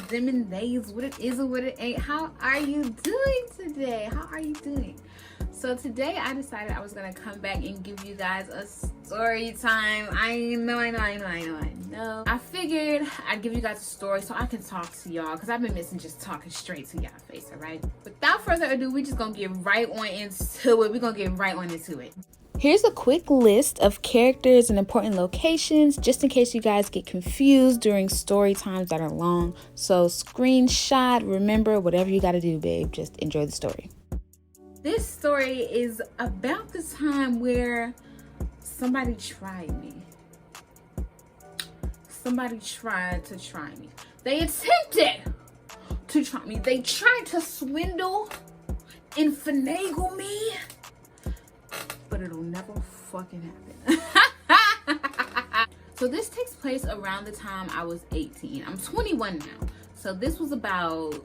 them and theys, what it is or what it ain't. How are you doing today? How are you doing? So today I decided I was gonna come back and give you guys a story time. I know. I figured I'd give you guys a story so I can talk to y'all, because I've been missing just talking straight to y'all face, alright? Without further ado, we just gonna get right on into it. We're gonna get right on into it. Here's a quick list of characters and important locations, just in case you guys get confused during story times that are long. So screenshot, remember, whatever you gotta do, babe, just enjoy the story. This story is about the time where somebody tried me. Somebody tried to try me. They attempted to try me. They tried to swindle and finagle me. But it'll never fucking happen. So this takes place around the time I was 18. I'm 21 now. So this was about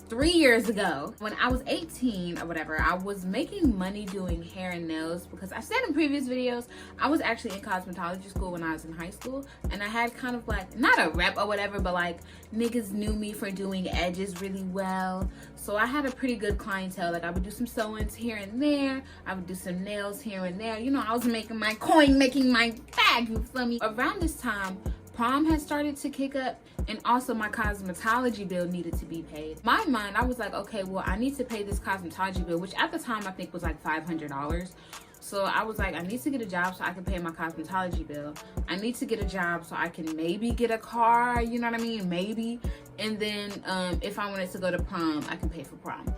3 years ago. When I was 18 or whatever, I was making money doing hair and nails, because I said in previous videos, I was actually in cosmetology school when I was in high school, and I had kind of like, not a rep or whatever, but like niggas knew me for doing edges really well. So I had a pretty good clientele. Like I would do some sew-ins here and there, I would do some nails here and there. You know, I was making my coin, making my bag, you feel me? Around this time, prom had started to kick up, and also my cosmetology bill needed to be paid. In my mind, I was like, okay, well, I need to pay this cosmetology bill, which at the time I think was like $500. So I was like, I need to get a job so I can pay my cosmetology bill. I need to get a job so I can maybe get a car, you know what I mean? Maybe. And then if I wanted to go to prom, I can pay for prom.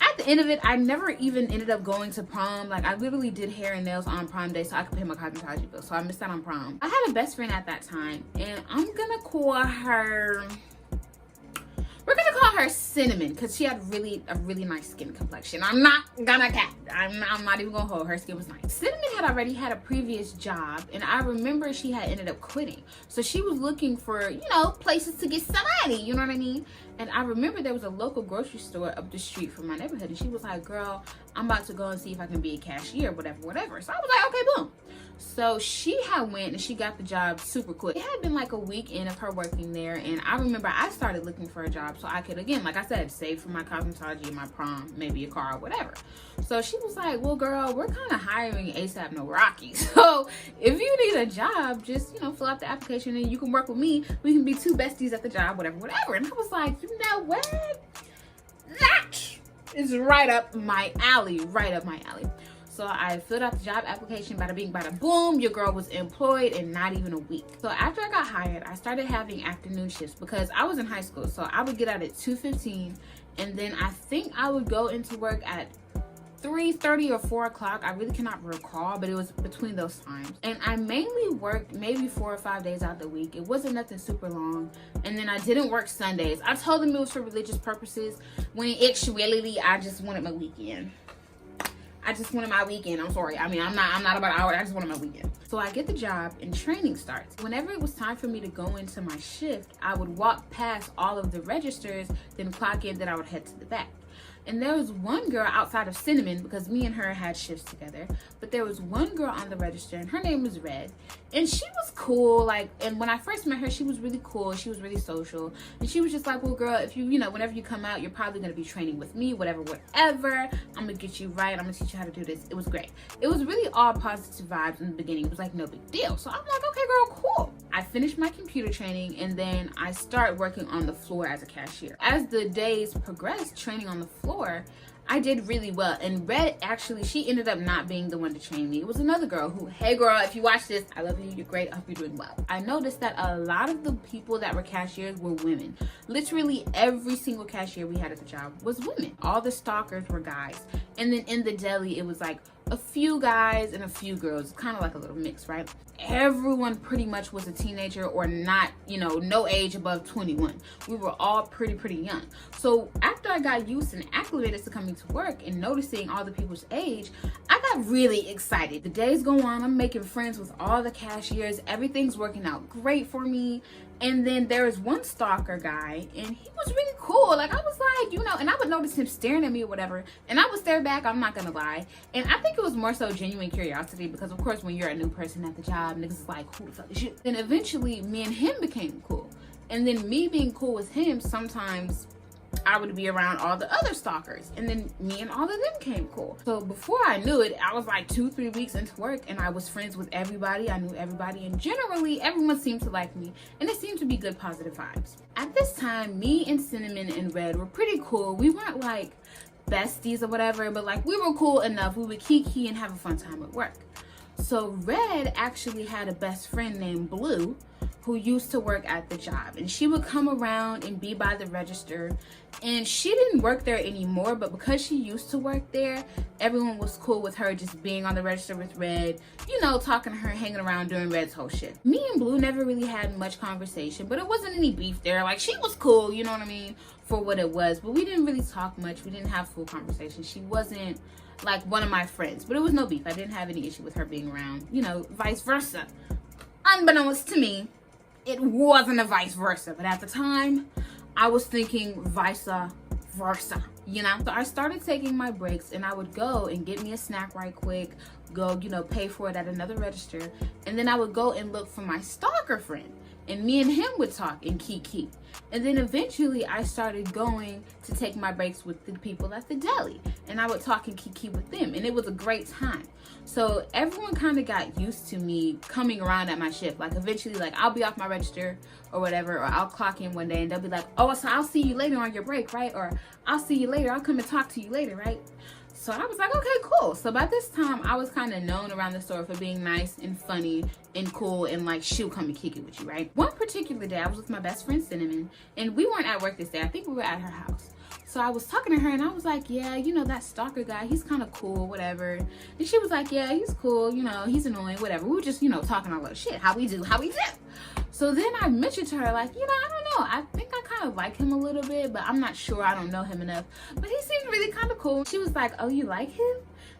At the end of it, I never even ended up going to prom. Like I literally did hair and nails on prom day so I could pay my cosmetology bill. So I missed out on prom. I had a best friend at that time, and I'm gonna call her, we're gonna call her Cinnamon, because she had a really nice skin complexion. I'm not gonna cap. I'm not even gonna hold. Her skin was nice. Cinnamon had already had a previous job, and I remember she had ended up quitting. So she was looking for, you know, places to get some money, you know what I mean? And I remember there was a local grocery store up the street from my neighborhood, and she was like, girl, I'm about to go and see if I can be a cashier, whatever. So I was like, okay, boom. So she had went and she got the job super quick. It had been like a weekend of her working there, and I remember I started looking for a job so I could, again, like I said, save for my cosmetology and my prom, maybe a car or whatever. So she was like, well, girl, we're kind of hiring ASAP No Rocky. So if you need a job, just, you know, fill out the application and you can work with me. We can be two besties at the job, whatever. And I was like, you know what? That is right up my alley, So I filled out the job application, bada bing, bada boom, your girl was employed in not even a week. So after I got hired, I started having afternoon shifts because I was in high school. So I would get out at 2:15, and then I think I would go into work at 3:30 or 4 o'clock. I really cannot recall, but it was between those times. And I mainly worked maybe 4 or 5 days out the week. It wasn't nothing super long. And then I didn't work Sundays. I told them it was for religious purposes, when actually I just wanted my weekend. I'm sorry. I mean, I'm not about hours. I just wanted my weekend. So I get the job and training starts. Whenever it was time for me to go into my shift, I would walk past all of the registers, then clock in, then I would head to the back. And there was one girl outside of Cinnamon, because me and her had shifts together, but there was one girl on the register, and her name was Red, and she was cool. Like, and when I first met her, she was really cool, she was really social, and she was just like, well, girl, if you know, whenever you come out, you're probably going to be training with me, whatever, I'm gonna get you right, I'm gonna teach you how to do this. It was great. It was really all positive vibes in the beginning. It was like no big deal. So I'm like, okay, girl, cool. I finished my computer training, and then I start working on the floor as a cashier. As the days progressed, training on the floor, I did really well. And Red, actually, she ended up not being the one to train me. It was another girl who, hey girl, if you watch this, I love you, you're great, I hope you're doing well. I noticed that a lot of the people that were cashiers were women. Literally every single cashier we had at the job was women. All the stalkers were guys. And then in the deli, it was like a few guys and a few girls, kind of like a little mix, right? Everyone pretty much was a teenager or not, you know, no age above 21. We were all pretty young. So after I got used and acclimated to coming to work and noticing all the people's age, I got really excited. The days go on, I'm making friends with all the cashiers. Everything's working out great for me. And then there was one stalker guy, and he was really cool. Like, I was like, you know, and I would notice him staring at me or whatever, and I would stare back, I'm not gonna lie. And I think it was more so genuine curiosity, because of course when you're a new person at the job, niggas is like, who the fuck is you? Then eventually me and him became cool. And then me being cool with him, sometimes I would be around all the other stalkers, and then me and all of them came cool. So before I knew it, I was like 2-3 weeks into work and I was friends with everybody. I knew everybody, and generally everyone seemed to like me, and it seemed to be good positive vibes. At this time, me and Cinnamon and Red were pretty cool. We weren't like besties or whatever, but like we were cool enough. We would kiki and have a fun time at work. So Red actually had a best friend named Blue who used to work at the job, and she would come around and be by the register. And she didn't work there anymore, but because she used to work there, everyone was cool with her just being on the register with Red, you know, talking to her, hanging around, doing Red's whole shit. Me and Blue never really had much conversation, but it wasn't any beef there. Like, she was cool, you know what I mean, for what it was, but we didn't really talk much. We didn't have full conversation. She wasn't like one of my friends, but it was no beef. I didn't have any issue with her being around, you know, vice versa. Unbeknownst to me, it wasn't a vice versa, but at the time, I was thinking vice versa, you know? So I started taking my breaks, and I would go and get me a snack right quick, go, you know, pay for it at another register, and then I would go and look for my stalker friend, and me and him would talk and kiki. And then eventually I started going to take my breaks with the people at the deli, and I would talk and kiki with them, and it was a great time. So everyone kind of got used to me coming around at my shift. Like, eventually, like, I'll be off my register or whatever, or I'll clock in one day and they'll be like, oh, so I'll see you later on your break, right? Or I'll see you later, I'll come and talk to you later, right? So I was like, okay, cool. So by this time, I was kind of known around the store for being nice and funny and cool, and like, she'll come and kick it with you, right? One particular day, I was with my best friend Cinnamon, and we weren't at work this day. I think we were at her house. So I was talking to her, and I was like, yeah, you know, that stalker guy, he's kind of cool, whatever. And she was like, yeah, he's cool, you know, he's annoying, whatever. We were just, you know, talking a little shit, how we do. So then I mentioned to her, like, you know, I don't know, I think I kind of like him a little bit, but I'm not sure, I don't know him enough. But he seemed really kind of cool. She was like, oh, you like him?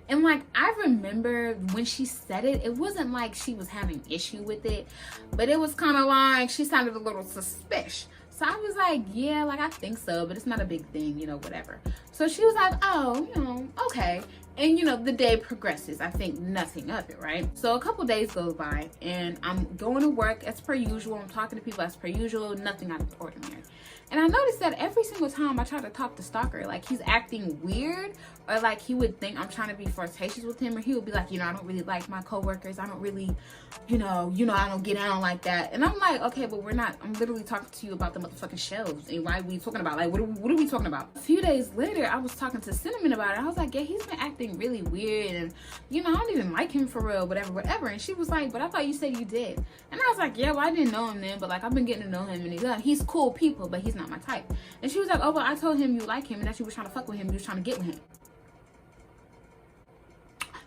And like, I remember when she said it, it wasn't like she was having issue with it, but it was kind of like, she sounded a little suspicious. So I was like, yeah, like, I think so, but it's not a big thing, you know, whatever. So she was like, oh, you know, okay. And, you know, the day progresses. I think nothing of it, right? So a couple days goes by, and I'm going to work as per usual. I'm talking to people as per usual, nothing out of the ordinary. And I noticed that every single time I try to talk to Stalker, like, he's acting weird, or like he would think I'm trying to be flirtatious with him, or he would be like, you know, I don't really like my coworkers. I don't really, you know, I don't get down like that. And I'm like, okay, but I'm literally talking to you about the motherfucking shelves, and why are we talking about? Like, what are we talking about? A few days later, I was talking to Cinnamon about it. I was like, yeah, he's been acting really weird, and, you know, I don't even like him for real, whatever. And she was like, but I thought you said you did. And I was like, yeah, well, I didn't know him then, but like, I've been getting to know him, and he's cool people, but he's not my type. And she was like, oh, well, I told him you like him, and that you was trying to fuck with him, you was trying to get with him.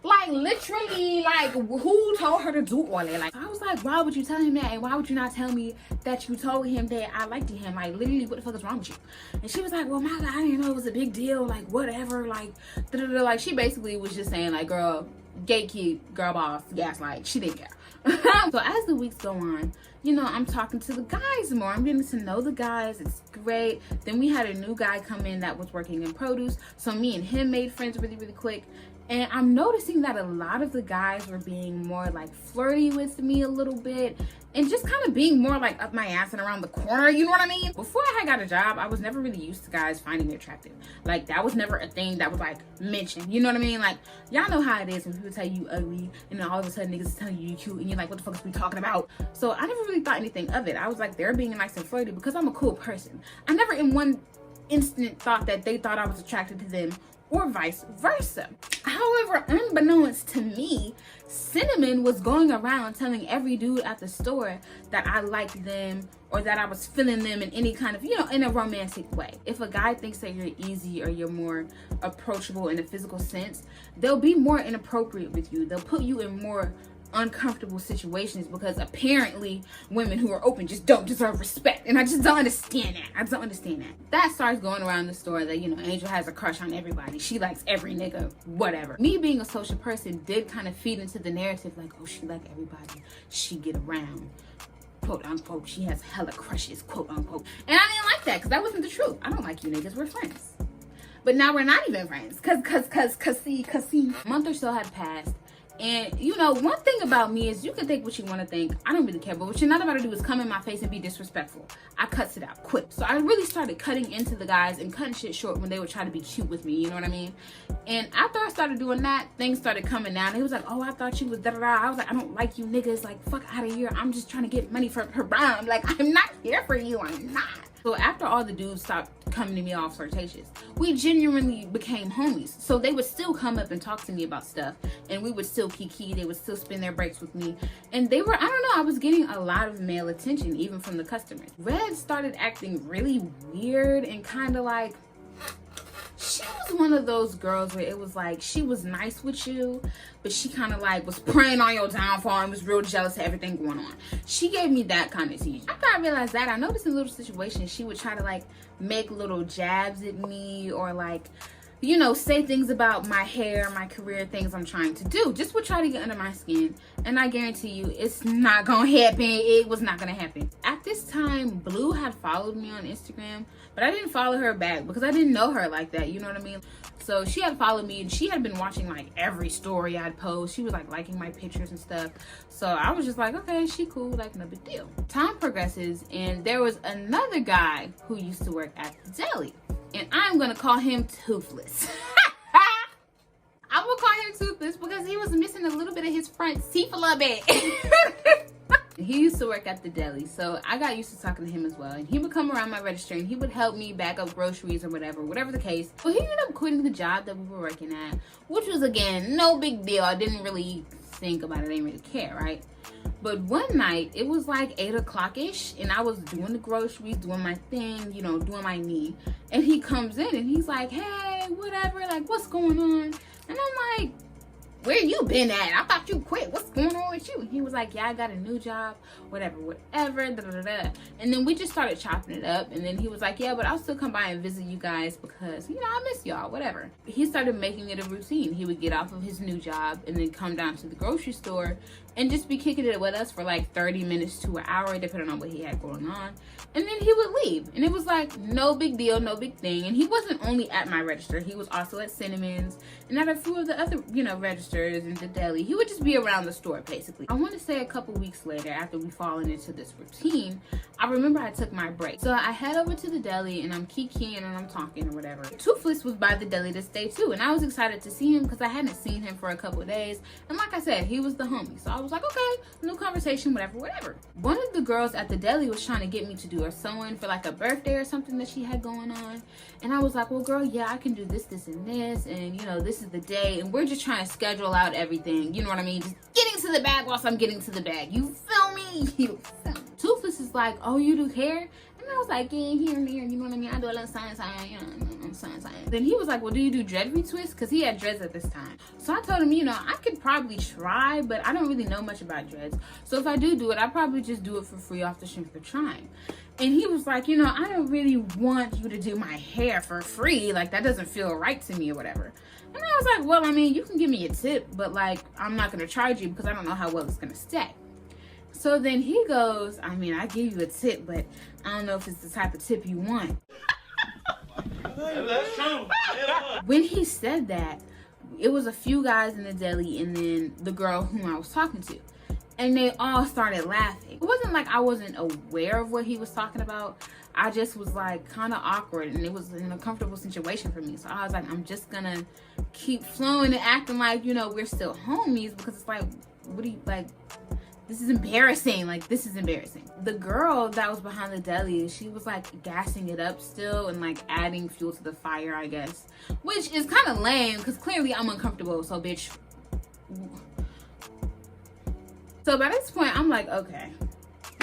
Like, literally, like, who told her to do all that? Like, I was like, why would you tell him that? And why would you not tell me that you told him that I liked him? Like, literally, what the fuck is wrong with you? And she was like, well, my God, I didn't know it was a big deal. Like, whatever. Like, da-da-da. Like, she basically was just saying, like, girl, gatekeep, girl boss, gaslight. She didn't care. So as the weeks go on, you know, I'm talking to the guys more. I'm getting to know the guys. It's great. Then we had a new guy come in that was working in produce. So me and him made friends really, really quick. And I'm noticing that a lot of the guys were being more like flirty with me a little bit, and just kind of being more like up my ass and around the corner, you know what I mean? Before I had got a job, I was never really used to guys finding me attractive. Like, that was never a thing that was like mentioned, you know what I mean? Like, y'all know how it is when people tell you ugly, and then all of a sudden niggas tell you cute, and you're like, what the fuck is we talking about? So I never really thought anything of it. I was like, they're being nice and flirty because I'm a cool person. I never in one instant thought that they thought I was attracted to them, or vice versa. However, unbeknownst to me, Cinnamon was going around telling every dude at the store that I liked them, or that I was feeling them in any kind of, you know, in a romantic way. If a guy thinks that you're easy or you're more approachable in a physical sense, they'll be more inappropriate with you. They'll put you in more uncomfortable situations, because apparently women who are open just don't deserve respect, and I just don't understand that. That starts going around the store that, you know, Angel has a crush on everybody, she likes every nigga, whatever. Me being a social person did kind of feed into the narrative, like, oh, she like everybody, she get around, quote unquote, she has hella crushes, quote unquote. And I didn't like that, because that wasn't the truth. I don't like you niggas, we're friends. But now we're not even friends, cause see, a month or so had passed, And you know, one thing about me is you can think what you want to think. I don't really care, but what you're not about to do is come in my face and be disrespectful. I cuts it out quick. So I really started cutting into the guys and cutting shit short when they would try to be cute with me, you know what I mean? And after I started doing that, things started coming down. He was like, oh, I thought you was da-da-da. I was like, I don't like you niggas. Like, fuck out of here. I'm just trying to get money from Haram. Like, I'm not here for you. I'm not. So after all the dudes stopped coming to me all flirtatious, we genuinely became homies. So they would still come up and talk to me about stuff, and we would still kiki. They would still spend their breaks with me. And they were, I don't know, I was getting a lot of male attention, even from the customers. Red started acting really weird and kind of like, she was one of those girls where it was like she was nice with you, but she kind of like was preying on your downfall and was real jealous of everything going on. She gave me that kind of teasing. After I realized that, I noticed in little situations she would try to like make little jabs at me, or like, you know, say things about my hair, my career, things I'm trying to do. Just would try to get under my skin. And I guarantee you, it's not gonna happen. It was not gonna happen. At this time, Blue had followed me on Instagram, but I didn't follow her back because I didn't know her like that, you know what I mean? So she had followed me, and she had been watching like every story I'd post. She was like liking my pictures and stuff. So I was just like, okay, she cool, like no big deal. Time progresses, and there was another guy who used to work at the deli. And I'm gonna call him Toothless. I'm gonna call him Toothless because he was missing a little bit of his front teeth a little bit. He used to work at the deli, so I got used to talking to him as well. And he would come around my register and he would help me back up groceries or whatever the case. But he ended up quitting the job that we were working at, which was, again, no big deal. I didn't really think about it, I didn't really care, right? But one night, it was like 8 o'clock-ish, and I was doing the groceries, doing my thing, you know, doing my me. And he comes in and he's like, hey, whatever, like, what's going on? And I'm like, where you been at? I thought you quit. What's going on with you? And he was like, yeah, I got a new job, whatever, da, da, da. And then we just started chopping it up. And then he was like, yeah, but I'll still come by and visit you guys because, you know, I miss y'all, whatever. He started making it a routine. He would get off of his new job and then come down to the grocery store and just be kicking it with us for like 30 minutes to an hour, depending on what he had going on. And then he would leave. And it was like, no big deal, no big thing. And he wasn't only at my register. He was also at Cinnamon's and at a few of the other, you know, registers and the deli. He would just be around the store, basically. I want to say a couple weeks later, after we fallen into this routine, I remember I took my break. So I head over to the deli and I'm kikiing and I'm talking or whatever. Toothless was by the deli to stay too. And I was excited to see him because I hadn't seen him for a couple of days. And like I said, he was the homie. So I was like, okay, new conversation, whatever. One of the girls at the deli was trying to get me to do her sewing for like a birthday or something that she had going on. And I was like, well, girl, yeah, I can do this, this, and this. And, you know, this is the day. And we're just trying to schedule out everything. You know what I mean? Just getting to the bag whilst I'm getting to the bag. You feel me? You feel me? Toothless is like, oh, you do hair? And I was like, yeah, here and there, you know what I mean? I do a little sign, you know, sign. Then he was like, well, do you do dread retwist? Because he had dreads at this time. So I told him, you know, I could probably try, but I don't really know much about dreads. So if I do it, I probably just do it for free off the strength of trying. And he was like, you know, I don't really want you to do my hair for free. Like, that doesn't feel right to me or whatever. And I was like, well, I mean, you can give me a tip, but like, I'm not going to charge you because I don't know how well it's going to stay. So then he goes, I mean, I give you a tip, but I don't know if it's the type of tip you want. That's true. When he said that, it was a few guys in the deli and then the girl whom I was talking to. And they all started laughing. It wasn't like I wasn't aware of what he was talking about. I just was like kind of awkward and it was an uncomfortable situation for me. So I was like, I'm just gonna keep flowing and acting like, you know, we're still homies, because it's like, what do you, like, this is embarrassing. Like, this is embarrassing. The girl that was behind the deli, she was like gassing it up still and like adding fuel to the fire, I guess. Which is kind of lame because clearly I'm uncomfortable, so bitch. So by this point, I'm like, okay.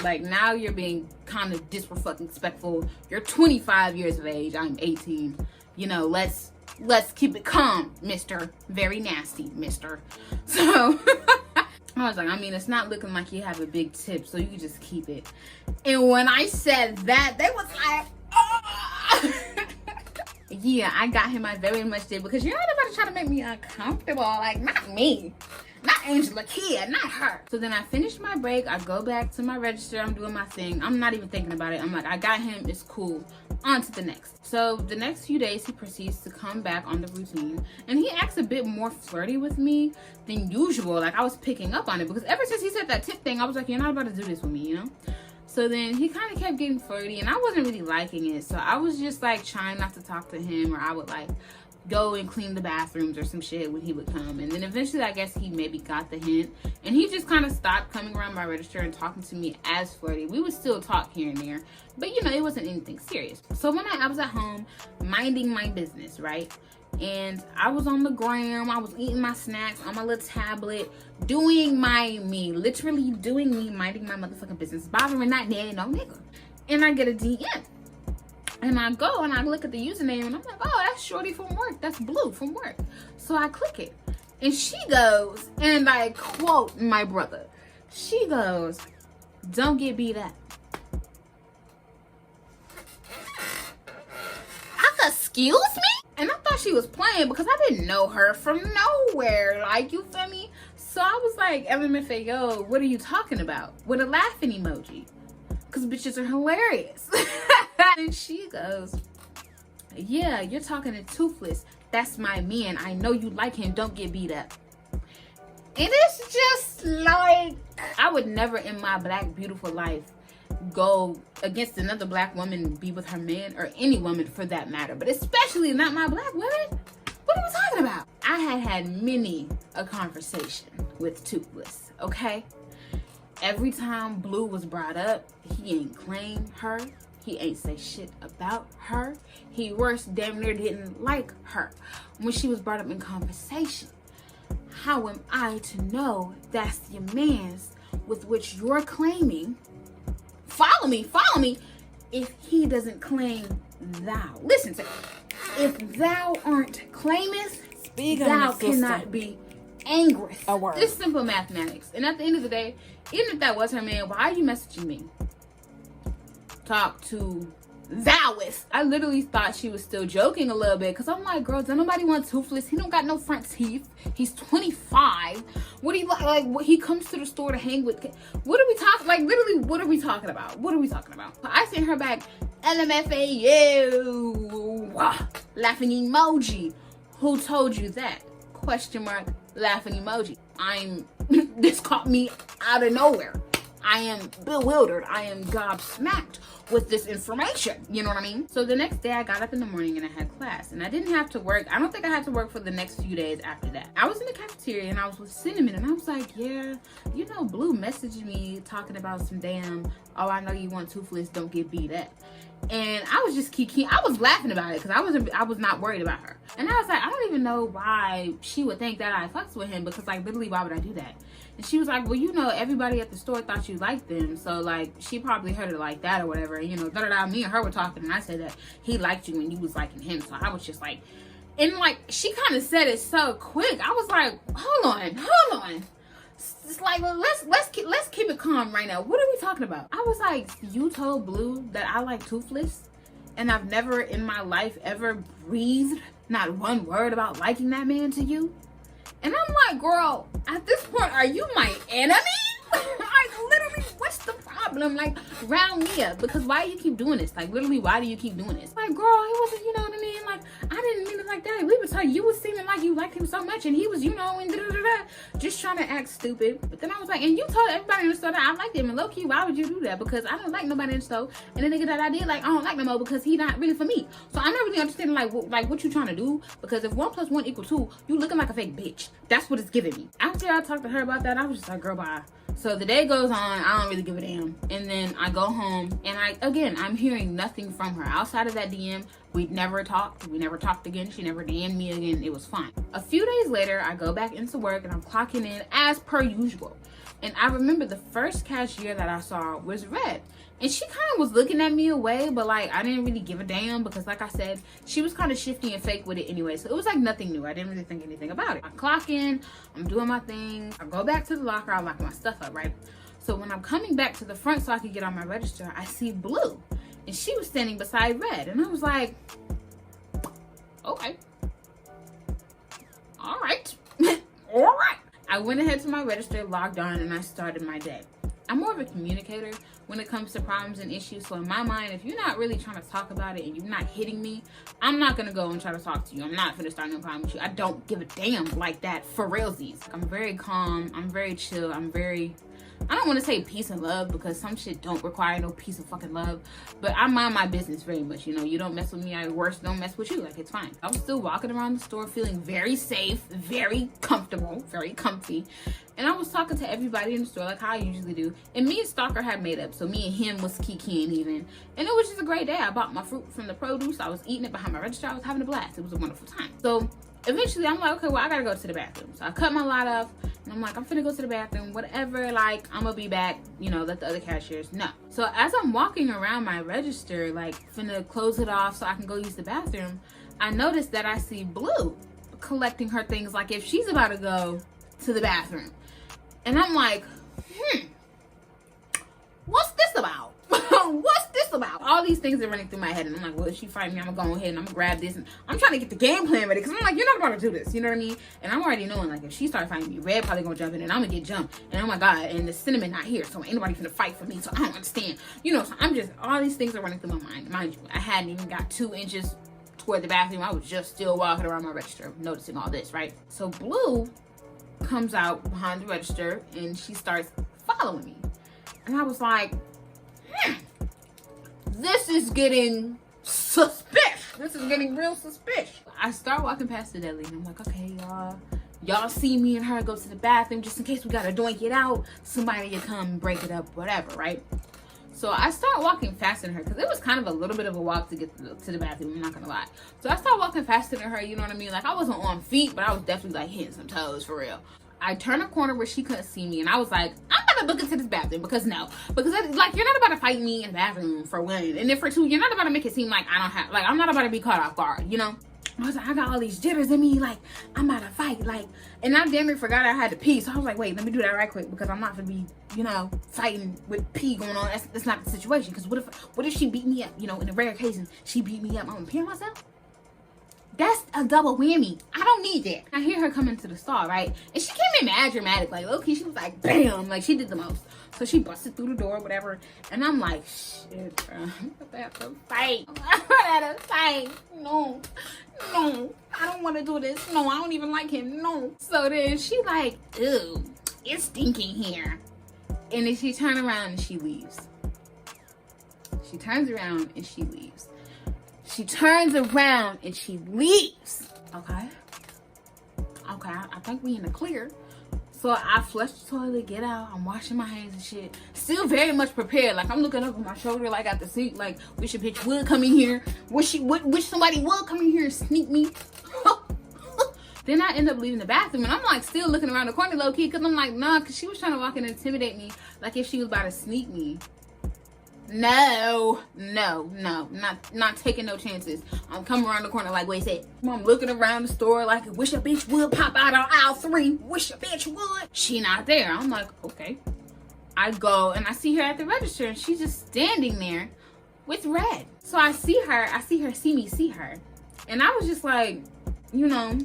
Like, now you're being kind of disrespectful. You're 25 years of age. I'm 18. You know, let's keep it calm, mister. Very nasty, mister. So I was like, I mean, it's not looking like you have a big tip, so you can just keep it. And when I said that, they was like, oh. Yeah, I got him. I very much did, because you're not about to try to make me uncomfortable. Like, not me. Not Angela Kia, not her. So then I finished my break. I go back to my register. I'm doing my thing. I'm not even thinking about it. I'm like, I got him. It's cool. On to the next. So the next few days, he proceeds to come back on the routine, and he acts a bit more flirty with me than usual. Like, I was picking up on it, because ever since he said that tip thing, I was like, you're not about to do this with me, you know? So then he kind of kept getting flirty, and I wasn't really liking it. So I was just like trying not to talk to him, or I would like go and clean the bathrooms or some shit when he would come. And then eventually, I guess he maybe got the hint, and he just kind of stopped coming around my register and talking to me as flirty. We would still talk here and there, but you know, it wasn't anything serious. So one night I was at home minding my business, right? And I was on the gram, I was eating my snacks on my little tablet, doing my me, literally doing me, minding my motherfucking business, bothering not daddy no nigga. And I get a DM. And I go and I look at the username, and I'm like, oh, that's Shorty from work. That's Blue from work. So I click it. And she goes, and I quote my brother. She goes, don't get beat up. Excuse me? And I thought she was playing, because I didn't know her from nowhere. Like, you feel me? So I was like, LMFAO, what are you talking about? With a laughing emoji. Because bitches are hilarious. And she goes, yeah, you're talking to Toothless. That's my man. I know you like him. Don't get beat up. And it's just like, I would never in my black, beautiful life go against another black woman and be with her man, or any woman for that matter, but especially not my black women. What are we talking about? I had many a conversation with Toothless, okay? Every time Blue was brought up, he ain't claim her. He ain't say shit about her. He worse damn near didn't like her when she was brought up in conversation. How am I to know that's your man's with which you're claiming? Follow me, if he doesn't claim thou. Listen to me. If thou aren't claimest, thou cannot be angry. It's simple mathematics. And at the end of the day, even if that was her man, why are you messaging me? Talk to thouist. I literally thought she was still joking a little bit, because I'm like, girl, don't nobody want Toothless. He don't got no front teeth. He's 25. What do you like? He comes to the store to hang with. What are we talking? Like, literally, what are we talking about? What are we talking about? I sent her back, LMFAO, laughing emoji. Who told you that? Question mark, laughing emoji. This caught me out of nowhere. I am bewildered. I am gobsmacked with this information. You know what I mean? So the next day I got up in the morning and I had class, and I didn't have to work. I don't think I had to work for the next few days after that. I was in the cafeteria and I was with Cinnamon, and I was like, yeah, you know, Blue messaged me talking about some damn, oh, I know you want Toothless, don't get beat up. And I was just I was laughing about it, because I was not worried about her. And I was like, I don't even know why she would think that I fucks with him, because like, literally, why would I do that? And she was like, well, you know, everybody at the store thought you liked them, so like, she probably heard it like that or whatever. And, you know, me and her were talking, and I said that he liked you and you was liking him. So I was just like, and like, she kind of said it so quick. I was like, hold on. It's like, well, let's keep it calm right now. What are we talking about? I was like, you told Blue that I like Toothless, and I've never in my life ever breathed not one word about liking that man to you? And I'm like, girl, at this point, are you my enemy? Like, literally, what's the problem? Like, round me up, because why do you keep doing this? Like, literally, why do you keep doing this? Like, girl, it wasn't, you know what I mean? Like, I didn't mean it like that. We were talking, you was seeming like you liked him so much, and he was, you know, and just trying to act stupid. But then I was like, and you told everybody in the store that I liked him, and low-key, why would you do that? Because I don't like nobody in the store, and the nigga that I did like, I don't like no more, because he not really for me. So I'm not really understanding, like what you trying to do, because if 1 + 1 = 2, you looking like a fake bitch. That's what it's giving me. After I talked to her about that, I was just like, girl, bye. So the day goes on, I don't really give a damn. And then I go home, and I'm hearing nothing from her. Outside of that DM, we never talked. We never talked again. She never DM'd me again. It was fine. A few days later, I go back into work, and I'm clocking in as per usual. And I remember the first cashier that I saw was Red. And she kind of was looking at me away, but like, I didn't really give a damn, because like I said, she was kind of shifty and fake with it anyway. So it was like nothing new. I didn't really think anything about it. I clock in, I'm doing my thing. I go back to the locker, I lock my stuff up, right? So when I'm coming back to the front so I could get on my register, I see Blue. And she was standing beside Red. And I was like, okay. All right. All right. I went ahead to my register, logged on, and I started my day. I'm more of a communicator when it comes to problems and issues. So in my mind, if you're not really trying to talk about it and you're not hitting me, I'm not gonna go and try to talk to you. I'm not gonna start no problem with you. I don't give a damn like that for realsies. I'm very calm, I'm very chill, I don't want to say peace and love because some shit don't require no peace and fucking love, but I mind my business very much. You know, you don't mess with me, I worse don't mess with you. Like, it's fine. I was still walking around the store feeling very safe, very comfortable, very comfy. And I was talking to everybody in the store like how I usually do. And me and Stalker had made up. So me and him was kikiing even. And it was just a great day. I bought my fruit from the produce. I was eating it behind my register. I was having a blast. It was a wonderful time. So eventually I'm like, okay, well, I gotta go to the bathroom. So I cut my lot off and I'm like, I'm finna go to the bathroom, whatever, like, I'm gonna be back, you know, let the other cashiers know. So as I'm walking around my register, like, finna close it off so I can go use the bathroom, I noticed that I see Blue collecting her things like if she's about to go to the bathroom. And I'm like, what's this about? What's this about? All these things are running through my head, and I'm like, well, if she fight me, I'm gonna go ahead and I'm gonna grab this, and I'm trying to get the game plan ready, because I'm like, you're not about to do this, you know what I mean? And I'm already knowing, like, if she starts fighting me, Red probably gonna jump in, and I'm gonna get jumped, and oh my god, and the Cinnamon not here, so ain't nobody finna fight for me, so I don't understand, you know. So I'm just, all these things are running through my mind. Mind you, I hadn't even got 2 inches toward the bathroom. I was just still walking around my register, noticing all this, right? So Blue comes out behind the register, and she starts following me, and I was like, this is getting suspicious. This is getting real suspicious. I start walking past the deli and I'm like, okay, y'all see me and her go to the bathroom just in case we gotta doink it out. Somebody will come break it up, whatever, right? So I start walking faster than her because it was kind of a little bit of a walk to get to the bathroom, I'm not gonna lie. So I start walking faster than her, you know what I mean? Like, I wasn't on feet, but I was definitely like hitting some toes for real. I turned a corner where she couldn't see me, and I was like, I'm gonna book into this bathroom because like, you're not about to fight me in the bathroom for one, and then for two, you're not about to make it seem like I'm not about to be caught off guard, you know? I was like, I got all these jitters in me, like, I'm about to fight, like, and I damn near forgot I had to pee, so I was like, wait, let me do that right quick, because I'm not gonna be, you know, fighting with pee going on. That's not the situation, because what if she beat me up, you know, in a rare occasion, she beat me up, I'm gonna pee on myself? That's a double whammy. I don't need that. I hear her come into the stall, right? And she came in mad dramatic. Like, okay, she was like, bam. Like, she did the most. So she busted through the door, whatever. And I'm like, shit, bro. I'm about to fight. I'm about to fight. No. I don't want to do this. No, I don't even like him. No. So then she like, ew, it's stinking here. And then she turned around and she leaves. She turns around and she leaves. She turns around and she leaves. Okay, I think we in the clear. So I flush the toilet, get out, I'm washing my hands and shit. Still very much prepared. Like, I'm looking over my shoulder like at the sink, like, wish a bitch would come in here. Wish somebody would come in here and sneak me. Then I end up leaving the bathroom, and I'm like still looking around the corner low key, because I'm like, nah, because she was trying to walk in and intimidate me, like if she was about to sneak me. No, not taking no chances. I'm coming around the corner like, wait, say, I'm looking around the store like, wish a bitch would pop out on aisle 3. Wish a bitch would. She not there. I'm like, okay. I go and I see her at the register, and she's just standing there with Red. So I see her see me see her. And I was just like, you know,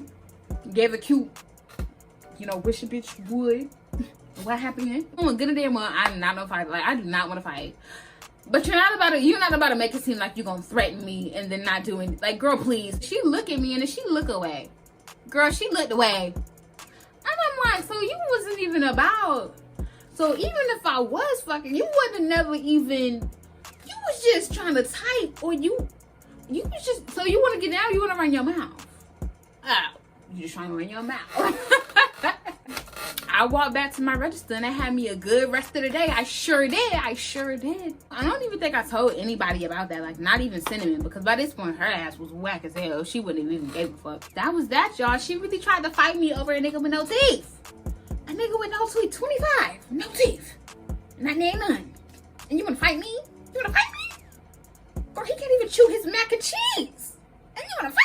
gave a cute, you know, wish a bitch would. What happened? I'm good and damn well, I do not know fight. Like, I do not want to fight. But you're not about to make it seem like you're gonna threaten me and then not do anything. Like, girl, please. She look at me and then she look away. Girl, she looked away. And I'm like, so you wasn't even about. So even if I was fucking, you wouldn't have never even, you was just trying to type, or you was just, so you want to get down, you want to run your mouth. Oh, you just trying to run your mouth. I walked back to my register and I had me a good rest of the day. I sure did. I don't even think I told anybody about that. Like, not even Cinnamon, because by this point her ass was whack as hell. She wouldn't have even gave a fuck. That was that, y'all. She really tried to fight me over a nigga with no teeth. A nigga with no teeth. 25. No teeth. Not none. And you wanna fight me? You wanna fight me? Or he can't even chew his mac and cheese. And you wanna fight me?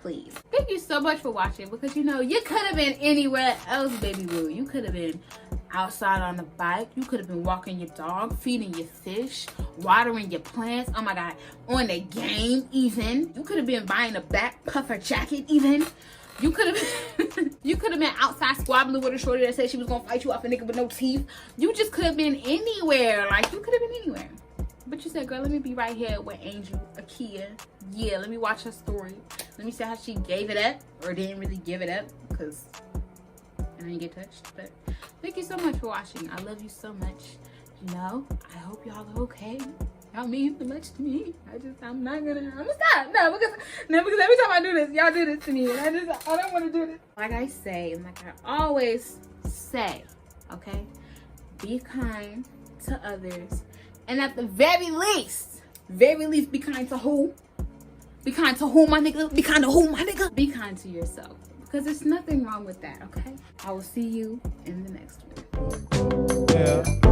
Please. Thank you so much for watching, because you know, you could have been anywhere else, baby boo. You could have been outside on the bike. You could have been walking your dog, feeding your fish, watering your plants. Oh my god, on the game even. You could have been buying a back puffer jacket even. You could have you could have been outside squabbling with a shorty that said she was gonna fight you off a nigga with no teeth. You just could have been anywhere. Like, you could have been anywhere. But you said, girl, let me be right here with Angel, Akia. Yeah, let me watch her story. Let me see how she gave it up or didn't really give it up, because I didn't get touched. But thank you so much for watching. I love you so much. You know, I hope y'all are okay. Y'all mean so much to me. I'm gonna stop. No, because every time I do this, y'all do this to me. And I don't want to do this. Like I say, and like I always say, okay? Be kind to others. And at the very least, be kind to who? Be kind to who, my nigga? Be kind to who, my nigga? Be kind to yourself. Because there's nothing wrong with that, okay? I will see you in the next one. Yeah.